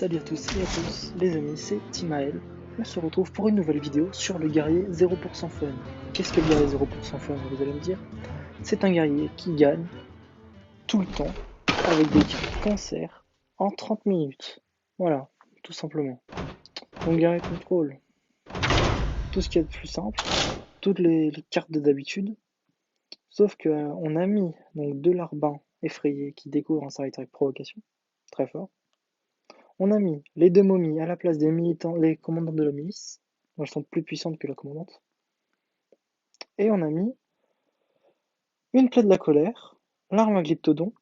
Salut à tous et à tous, les amis, c'est Timael. On se retrouve pour une nouvelle vidéo sur le guerrier 0% fun. Qu'est-ce que le guerrier 0% fun, vous allez me dire? C'est un guerrier qui gagne tout le temps avec des cartes cancer en 30 minutes. Voilà, tout simplement. Donc guerrier contrôle, tout ce qu'il y a de plus simple, toutes les cartes de d'habitude, sauf que on a mis donc de l'arbin effrayé qui découvre un service avec provocation, très fort. On a mis les deux momies à la place des militants, les commandantes de la milice. Elles sont plus puissantes que la commandante. Et on a mis une plaie de la colère, l'arme à glyptodon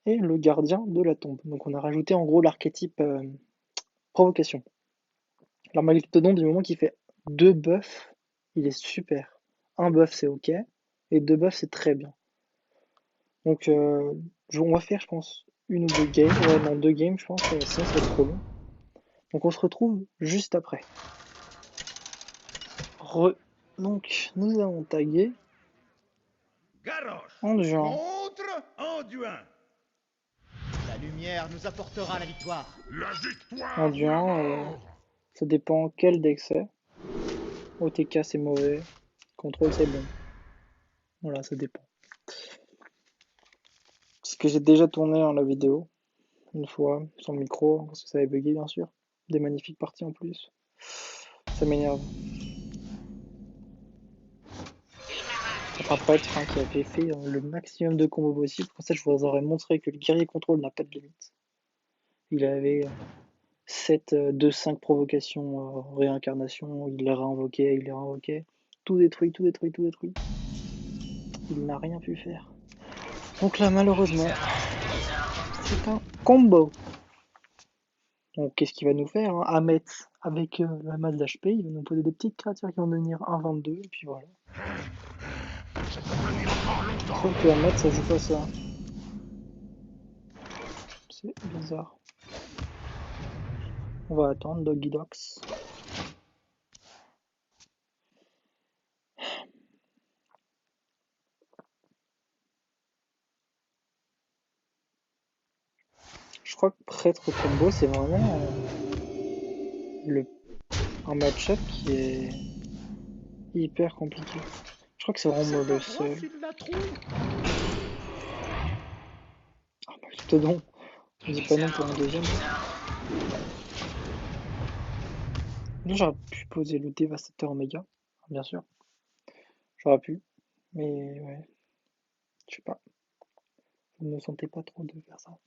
et le gardien de la tombe. Donc on a rajouté en gros l'archétype provocation. L'arme à glyptodon, du moment qu'il fait 2 buffs, il est super. Un buff c'est ok, et 2 buffs c'est très bien. Donc on va faire je pense une ou deux games, ouais non 2 games je pense, sinon ça va être trop long. Donc on se retrouve juste après. Donc nous avons tagué Garrosh Anduin. contre Anduin. La lumière nous apportera la victoire. La victoire ou la Anduin, mort. ça dépend quel deck c'est. OTK c'est mauvais, contrôle c'est bon. Voilà, ça dépend. Parce que j'ai déjà tourné la vidéo, une fois, sans le micro, parce que ça avait bugué bien sûr. Des magnifiques parties en plus. Ça m'énerve. Après, qui avait fait le maximum de combos possible. Pour ça, je vous aurais montré que le guerrier contrôle n'a pas de limite. Il avait 7 2, 5 provocations, réincarnation, il les réinvoquait, il les réinvoquait. Tout détruit, tout détruit, tout détruit. Il n'a rien pu faire. Donc là, malheureusement, c'est un combo. Donc qu'est-ce qu'il va nous faire hein Ahmet, avec la masse d'HP, il va nous poser des petites créatures qui vont devenir 1,22, et puis voilà. Sauf que Ahmet, ça joue pas ça. C'est bizarre. On va attendre Doggy Dogs. Je crois que Prêtre Combo, c'est vraiment un match-up qui est hyper compliqué. Je crois que c'est vraiment le seul. Ah bah Glyptodon, on dit pas non pour un deuxième. Là j'aurais pu poser le dévastateur Oméga, bien sûr. J'aurais pu, mais ouais, je sais pas. Vous ne sentez pas trop de faire ça.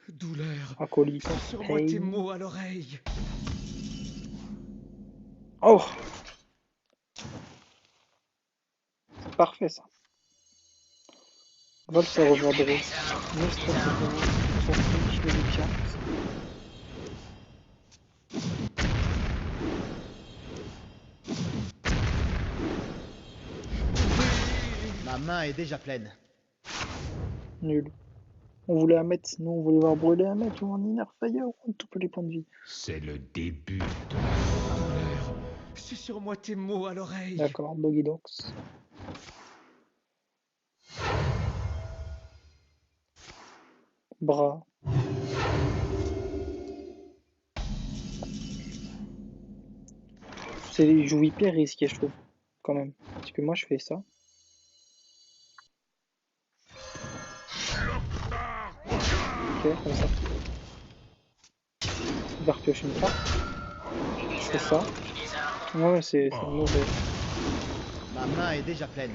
Douleur. Acolyte, Sur-moi tes pain. mots à l'oreille. Oh, c'est parfait ça. Vol ça reviendrait. Nous stratégiquement, on s'en fiche de Lucia. Ma main est déjà pleine. Nul. On voulait un mettre, nous on voulait voir brûler un mettre ou un inner fire ou un tout les points de vie. C'est le début de Douleur. Susurre-moi tes mots à l'oreille. D'accord, Doggy Dogs. Bras. Il joue hyper risqué, je trouve, quand même. Parce que moi, je fais ça. Ok, comme ça. Il va repiocher une carte. Je fais ça. Ouais, c'est mauvais. Ma main est déjà pleine.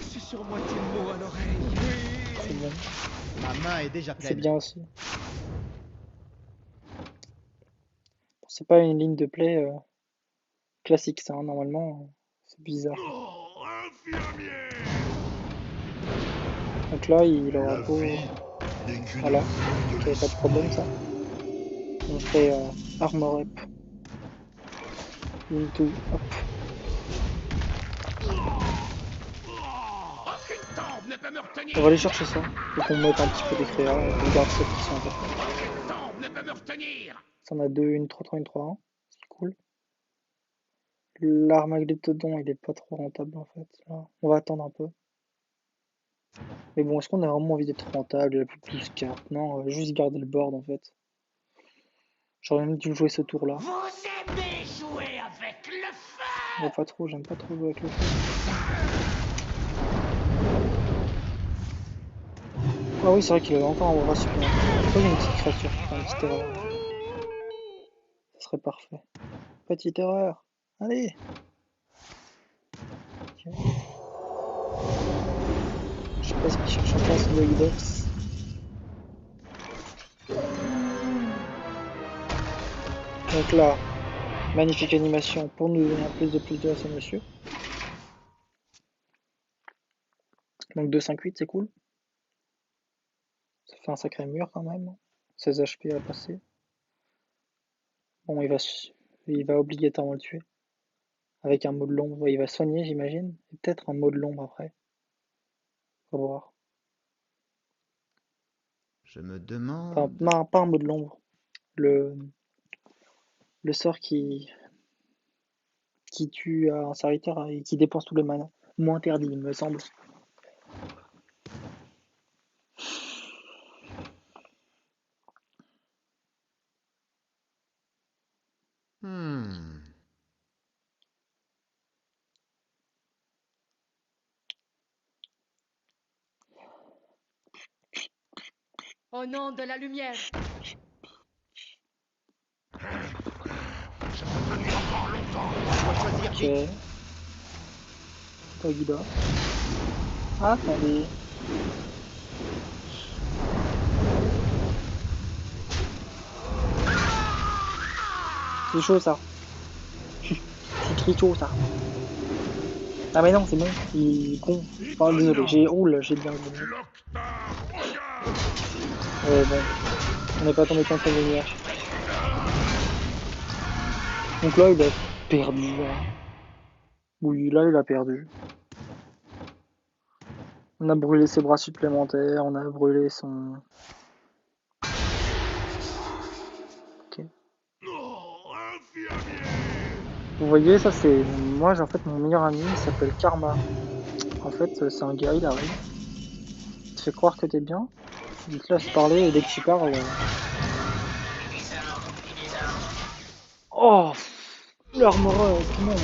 Susurre-moi tes mots à l'oreille. C'est bon. Ma main est déjà C'est pleine. bien aussi. C'est pas une ligne de play classique, ça, hein, normalement. C'est bizarre. Donc là, il aura beau... Voilà. Ok, pas de problème, ça. On fait armor up. Into up. On va aller chercher ça. Faut qu'on mette un petit peu des créas. On garde celles qui sont importantes. Ça en a deux, une 3-3, une 3-1. C'est cool. L'armageddon, il est pas trop rentable en fait. Là. On va attendre un peu. Mais bon, est-ce qu'on a vraiment envie d'être rentable? Il y a plus de 12 cartes. Non, on va juste garder le board en fait. J'aurais même dû jouer ce tour-là. Vous aimez jouer avec le feu? Mais pas trop, j'aime pas trop jouer avec le feu. Ah oui, c'est vrai qu'il avait encore un aura supplémentaire. Pourquoi il y a une petite créature? Enfin, une petite erreur. Ce serait parfait. Petite erreur. Allez. Ok. Je sais pas ce qu'il cherche encore ce Widox. Donc là, magnifique animation pour nous donner un plus de à ce monsieur. Donc 2-5-8, c'est cool. Ça fait un sacré mur quand même. 16 HP à passer. Bon, il va obligatoirement le tuer. Avec un mot de l'ombre. Il va soigner, j'imagine. Et peut-être un mot de l'ombre après. Faut voir. Je me Enfin, demande... non, pas un mot de l'ombre. Le sort qui tue un serviteur et qui dépense tout le mana. Moins interdit, il me semble. Au nom de la lumière. Ok. Togida. Ah, attendez. C'est chaud ça. C'est très chaud ça. Ah mais non, c'est bon. Il est con. Enfin, désolé, j'ai... Oh là, j'ai bien vu. Ouais, bon. On n'est pas tombé contre la lumière. Donc là, il a perdu. Hein. Oui, là, il a perdu. On a brûlé ses bras supplémentaires, on a brûlé son... Ok. Vous voyez, ça c'est... Moi, en fait, mon meilleur ami, il s'appelle Karma. En fait, c'est un gars, il arrive. Il te fait croire que t'es bien. Il te laisse parler et dès que tu parles... Oh, l'armoreur, comment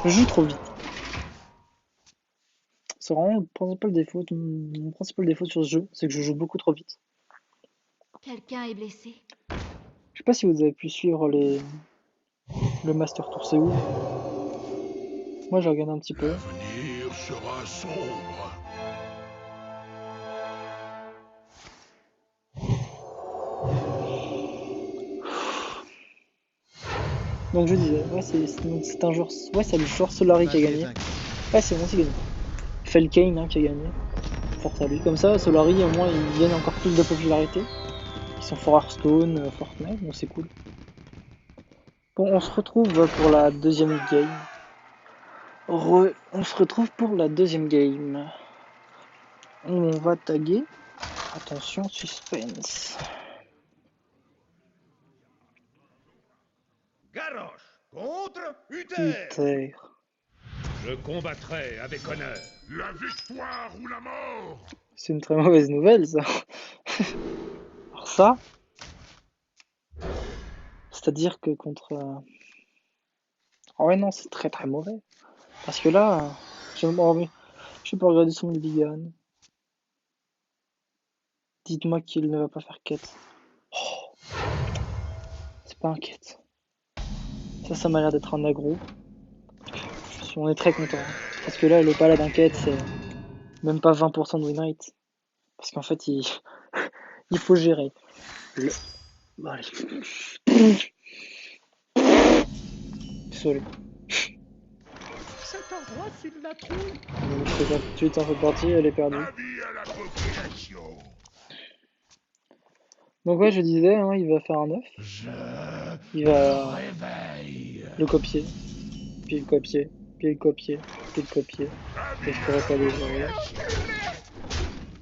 je joue trop vite. C'est vraiment le principal défaut, mon principal défaut sur ce jeu, c'est que je joue beaucoup trop vite. Quelqu'un est blessé. Je sais pas si vous avez pu suivre le Master Tour, c'est où? Moi j'ai regardé un petit peu. L'avenir sera sombre. Donc je disais, ouais c'est un joueur, ouais c'est le joueur Solari qui a gagné. Ouais c'est moi qui gagné. Felkane hein, qui a gagné. Force à lui. Comme ça, Solari au moins il gagne encore plus de popularité. Ils sont fort Hearthstone, Fortnite, donc c'est cool. Bon, on se retrouve pour la deuxième game. On se retrouve pour la deuxième game. On va taguer. Attention, suspense. Garrosh contre Uther. Uther. Je combattrai avec honneur. La victoire ou la mort. C'est une très mauvaise nouvelle, ça. Alors ça, c'est-à-dire que contre... Oh ouais, non, c'est très très mauvais. Parce que là, je vais pas regarder son mulligan. Dites-moi qu'il ne va pas faire quête. Oh, c'est pas un quête. Ça m'a l'air d'être un aggro. On est très content. Parce que là, le paladin quête, c'est même pas 20% de win rate. Parce qu'en fait, il faut gérer. Bon, allez. Désolé. Cet endroit, c'est de la trouille. Donc, je regarde tout de suite en cette partie, elle est perdue. Avis à la population. Donc ouais, je disais, hein, il va faire un 9. Il va Réveille. le copier, puis le copier, puis le copier, puis le copier. Et je pourrais pas les gérer.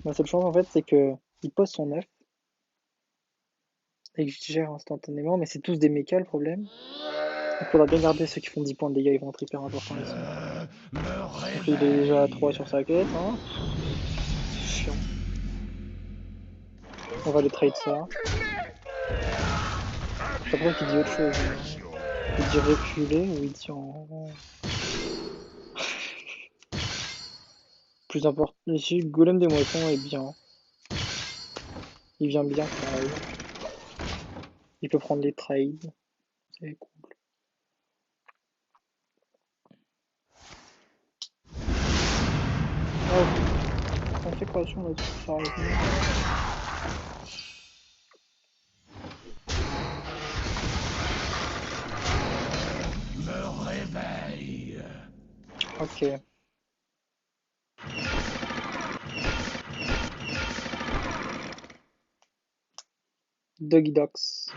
Ma seule chance en fait, c'est que il pose son 9 et que je gère instantanément, mais c'est tous des mechas le problème. Il faudra bien garder ceux qui font 10 points de dégâts, ils vont être hyper importants ici. Donc il est déjà à 3 sur sa quête, hein. C'est chiant. On va aller trade ça. J'ai l'impression qu'il dit autre chose. Il dit reculer ou il dit en... Plus important. Ici, le golem des moissons est bien. Il vient bien quand même. Il peut prendre des trades. C'est cool. Oh, consécration là-dessus, ça arrive mieux. Me réveille. Ok. Doggy Dogs.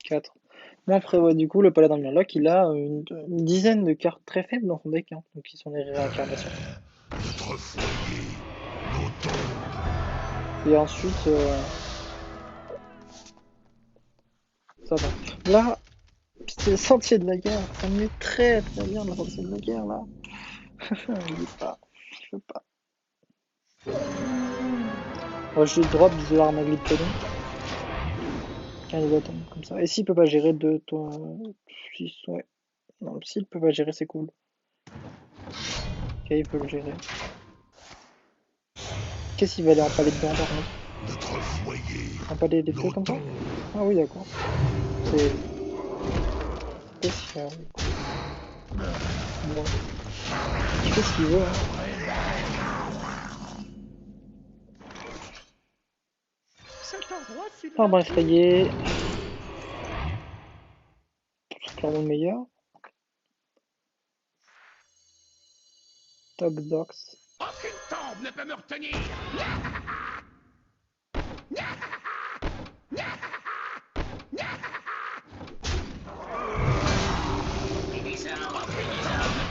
Quatre. Bon après ouais, du coup le paladin bien lock il a une dizaine de cartes très faibles dans son deck, hein, donc ils sont des réincarnations. Notre foyer, nos tombes. Et ensuite ça va. Là, c'est le sentier de la guerre, ça me met très bien le sentier de la guerre là. Il est pas. Je peux pas. Je drop de l'armaglide Todon. Il va tomber comme ça. Et s'il peut pas gérer de toi. 6, ouais. Non, s'il peut pas gérer, c'est cool. Ok, il peut le gérer. Qu'est-ce qu'il va aller en palais dedans par contre? Notre foyer, Un palais d'épée comme ça? Ah oui, d'accord. C'est spécial. Bon. Il fait ce qu'il veut, hein. Cet endroit, s'il Arbre effrayé. C'est clairement le meilleur. Top Dogs. aucune tombe ne peut me retenir.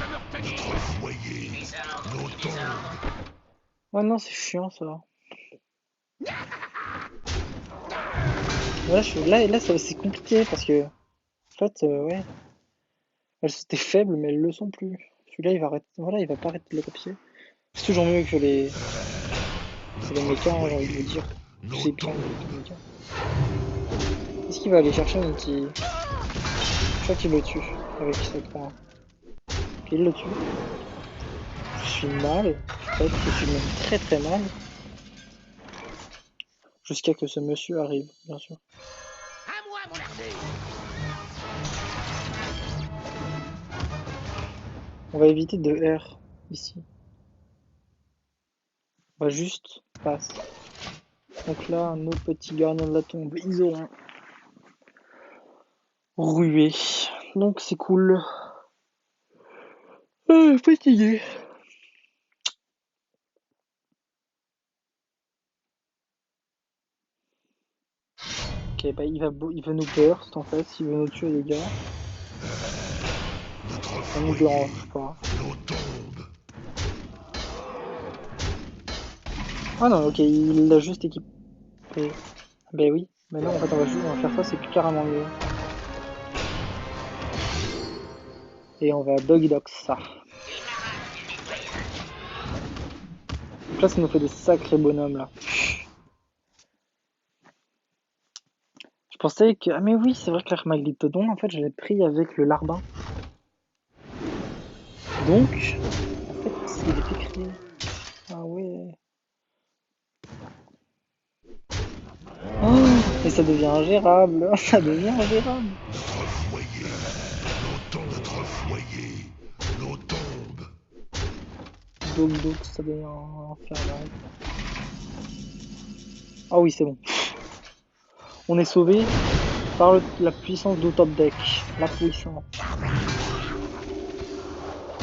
Notre foyer, nos tombes. Ouais, non, c'est chiant ça. Là, c'est compliqué parce que. En fait, ouais. Elles étaient faibles, mais elles le sont plus. Celui-là, il va arrêter. Voilà, il va pas arrêter de le copier. C'est toujours mieux que les. C'est les mechas, hein, j'ai envie de vous dire. C'est bien les mechas. Est-ce qu'il va aller chercher un petit. Je crois qu'il le tue avec ce point. Ok, il le tue. Je suis mal. En fait, je suis même très très mal. Jusqu'à que ce monsieur arrive, bien sûr. À moi, mon armée. On va éviter de R ici. On va juste passe. Donc là, nos petits gardiens de la tombe, ils auront rué. Donc c'est cool. Fatigué. Ok, bah il veut nous burst en fait, il veut nous tuer les gars. Ça nous dérange pas. Ah non, ok, il l'a juste équipé. Bah oui, mais non, en fait, on va faire ça, c'est carrément mieux. Et on va doggy dog ça. Donc là, ça nous fait des sacrés bonhommes là. Je pensais que. Ah, mais oui, c'est vrai que l'Armaglitodon, en fait, je l'ai pris avec le Larbin. Donc, en fait, il était créé. Ah ouais. Oh, mais ça devient ingérable. Ça devient ingérable. Notre foyer, nos tombes. Donc, ça devient infernal. Ah oui, c'est bon. On est sauvé par la puissance de top deck. La puissance.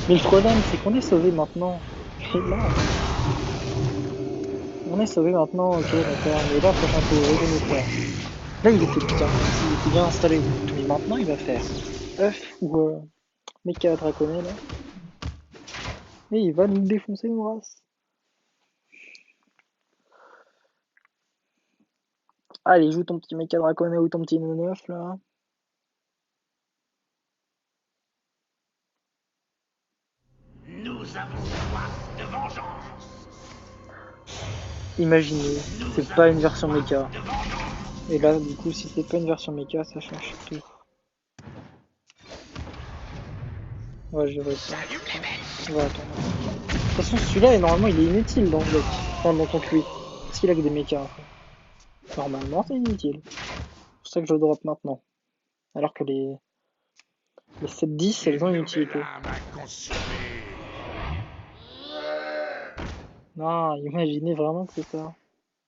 Mais le problème, c'est qu'on est sauvé maintenant. Et là, on est sauvé maintenant, ok, d'accord. Mais là, prochain tour, revenez faire. Là, il était bien installé. Mais maintenant, il va faire œuf ou mecha draconnet là. Et il va nous défoncer nos races. Allez, joue ton petit méca draconnet ou ton petit 9 là. Nous avons soif de vengeance. Imaginez, c'est pas une version méca. Et là, du coup, si c'est pas une version méca, ça change tout. On va gérer ça. On va attendre. De toute façon, celui-là, normalement, il est inutile dans le deck. Enfin, dans ton QI. Parce qu'il a que des mechas, en fait. Normalement, c'est inutile. C'est pour ça que je le drop maintenant. Alors que les 7-10, elles ont une utilité. Non, imaginez vraiment que c'est ça.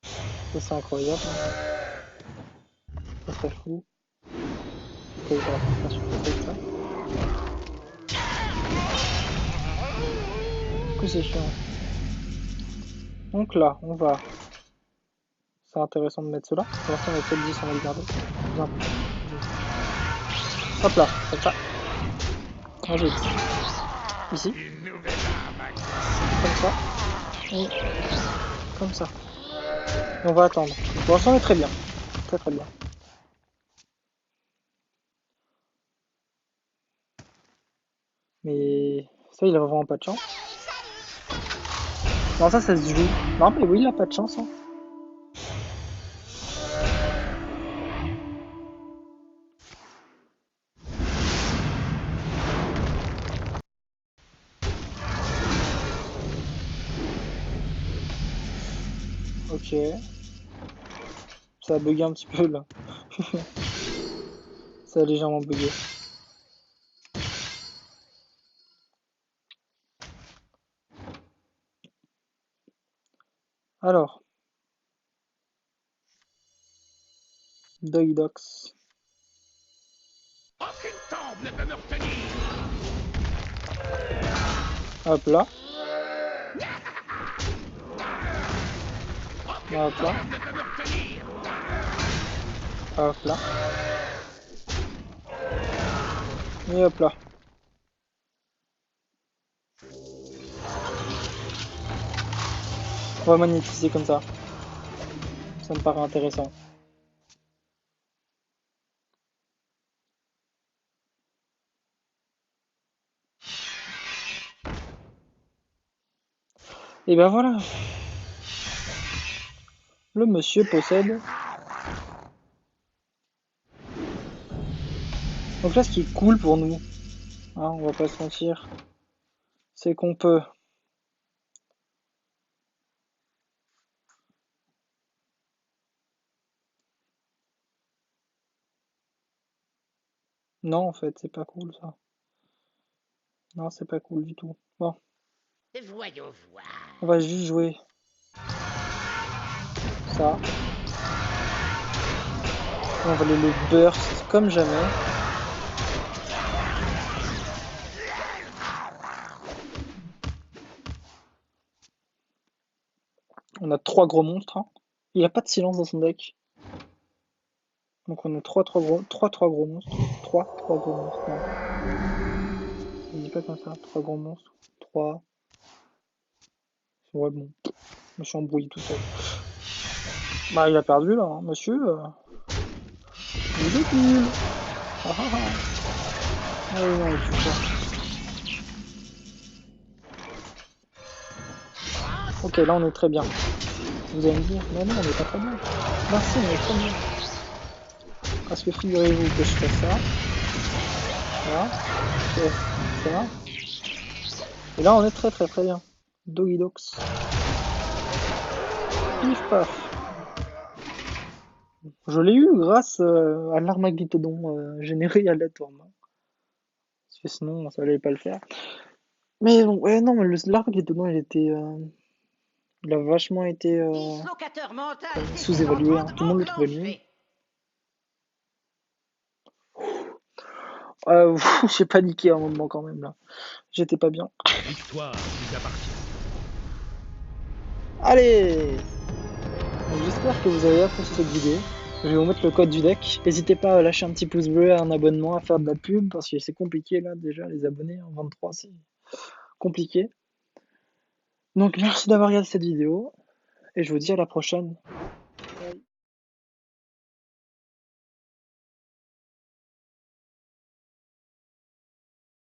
Ça, c'est incroyable. Ça serait fou. Pourquoi il va pas sur ça? Du coup, c'est chiant. Donc là, on va... C'est intéressant de mettre cela. Pour l'instant, on a 7-10, on va le garder. Bien. Hop là, comme ça. Un jeu. Ici. Comme ça. Et comme ça. Et on va attendre. Pour l'instant, on est très bien. Très très bien. Mais ça, il a vraiment pas de chance. Non, ça se joue. Non, mais oui, il a pas de chance. Hein. Ok. Ça a bugué un petit peu là. Ça a légèrement bugué. Alors. Dox. Aucune tombe ne peut me retenir. Hop là. Hop là. Ne peut me retenir. Hop là. Et hop là. On va magnétiser comme ça. Ça me paraît intéressant. Et ben voilà. Le monsieur possède. Donc là, ce qui est cool pour nous, hein, on va pas se mentir, c'est qu'on peut non, en fait, c'est pas cool ça. Non, c'est pas cool du tout. Bon, Voyons voir. on va juste jouer ça. On va aller le burst comme jamais. On a 3 gros monstres. Hein. Il n'y a pas de silence dans son deck. Donc on a 3 gros monstres. 3 gros monstres. Non. On dit pas comme ça. 3 gros monstres. 3. Ouais, bon. Je me suis embrouillé tout seul. Bah, il a perdu là, hein, monsieur. Il est nul. Ah ah ah. Ah oui, non, il tue pas. Ok, là on est très bien. Vous allez me dire, mais non, on est pas très bien. Ben si, on est très bien. Parce que figurez-vous que je fais ça. Là. Je fais ça. Et là, on est très très très bien. Doggy Dox. Pif paf. Je l'ai eu grâce à l'Armageddon généré aléatoirement. Parce que sinon, ça allait pas le faire. Mais bon, ouais, non, mais l'Armageddon, il était... il a vachement été sous-évalué. Hein. Tout le monde le trouvait nul. J'ai paniqué à un moment quand même là. J'étais pas bien. Victoire nous appartient. Allez! J'espère que vous avez apprécié cette vidéo. Je vais vous mettre le code du deck. N'hésitez pas à lâcher un petit pouce bleu, un abonnement, à faire de la pub parce que c'est compliqué là déjà les abonnés en 23 c'est compliqué. Donc merci d'avoir regardé cette vidéo, et je vous dis à la prochaine.